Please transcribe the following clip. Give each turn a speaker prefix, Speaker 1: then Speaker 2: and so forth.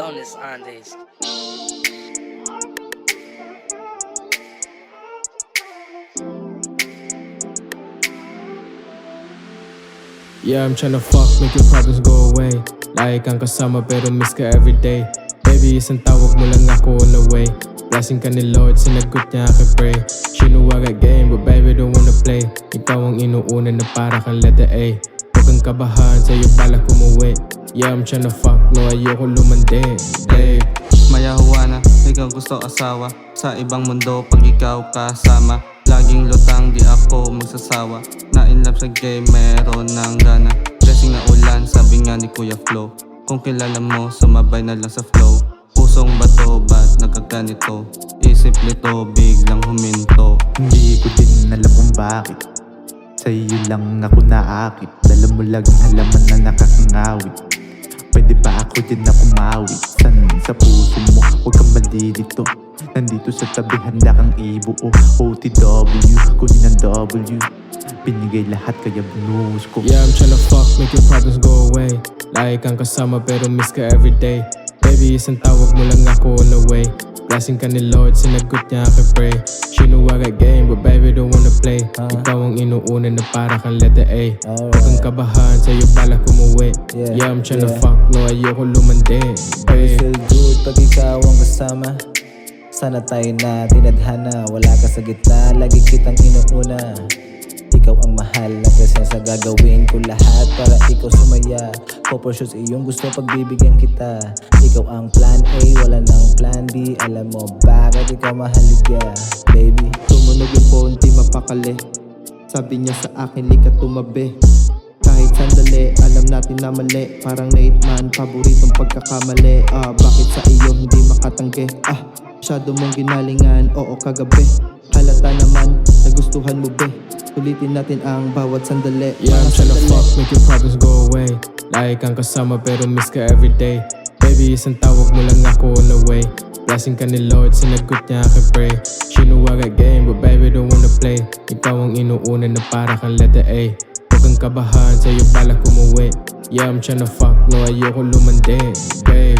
Speaker 1: Jonas on this.
Speaker 2: Yeah, I'm tryna fuck, make your problems go away. Like ang kasama pero miss ka everyday. Baby, isang tawag mo lang ako on the way. Blessing ka ni Lord, sinagot niya aking pray. She knew I got game, but baby don't wanna play. Ikaw ang inuuna na para kang letter A. Huwag kang kabahan, sa'yo balak umuwi. Yeah, I'm tryna fuck, no ayoko lumande, babe.
Speaker 3: Mayahuana, ikaw gusto asawa. Sa ibang mundo pag ikaw kasama. Laging lutang di ako magsasawa. Na in love sa game, meron ng gana. Blessing na ulan, sabi nga ni Kuya Flo. Kung kilala mo, sumabay na lang sa flow. Pusong bato, ba't nagkaganito? Isip nito, biglang huminto.
Speaker 4: Hindi ko din alam kung bakit sa'yo lang ako naakit. Dala mo laging halaman na nakakangawit. Pwede ba ako din na kumawi? San sa puso mo, huwag kang malilito. Nandito sa tabi, handa kang ibuo. OTW, kunin ang W. Binigay lahat kaya binus ko.
Speaker 2: Yeah, I'm tryna fuck, make your problems go away. Like ang kasama pero miss ka everyday. Baby, isang tawag mo lang ako on the way. Blessing ka ni Lord, sinagot niya aking pray. She knew I got game, but baby don't wanna play. Ikaw ang inuuna na para kang letter A. Huwag kang kabahan, sa'yo balak umuwi. Yeah, I'm tryna fuck, no ayoko lumande, babe.
Speaker 5: Feel good pag ikaw ang kasama. Sana tayo na tinadhana. Wala ka sa gitna, lagi kitang inuuna. Ikaw ang mahal na presensya, gagawin ko lahat para ikaw sumaya. Proportions iyong gusto, pagbibigyan kita. Ikaw ang plan A, wala nang plan B. Alam mo bakit ikaw mahaliga, baby.
Speaker 6: Tumunog yung phone, di mapakali. Sabi niya sa akin, lika tumabi. Kahit sandali, alam natin na mali. Parang na 8 man, paboritong pagkakamali. Bakit sa iyo hindi makatanggi? Masyado mong ginalingan, oo kagabi. Halata naman, nagustuhan mo be. Ulitin natin ang bawat sandali.
Speaker 2: Yeah, I'm tryna fuck, make your problems go away. Like ang kasama pero miss ka everyday. Baby, isang tawag mo lang ako on the way. Blessing ka ni Lord, sinagot niya aking pray. She knew I got game, but baby don't wanna play. Ikaw ang inuuna na para kang letter A. Huwag kang kabahan, sa'yo balak umuwi. Yeah, I'm tryna fuck, no ayoko lumande, babe.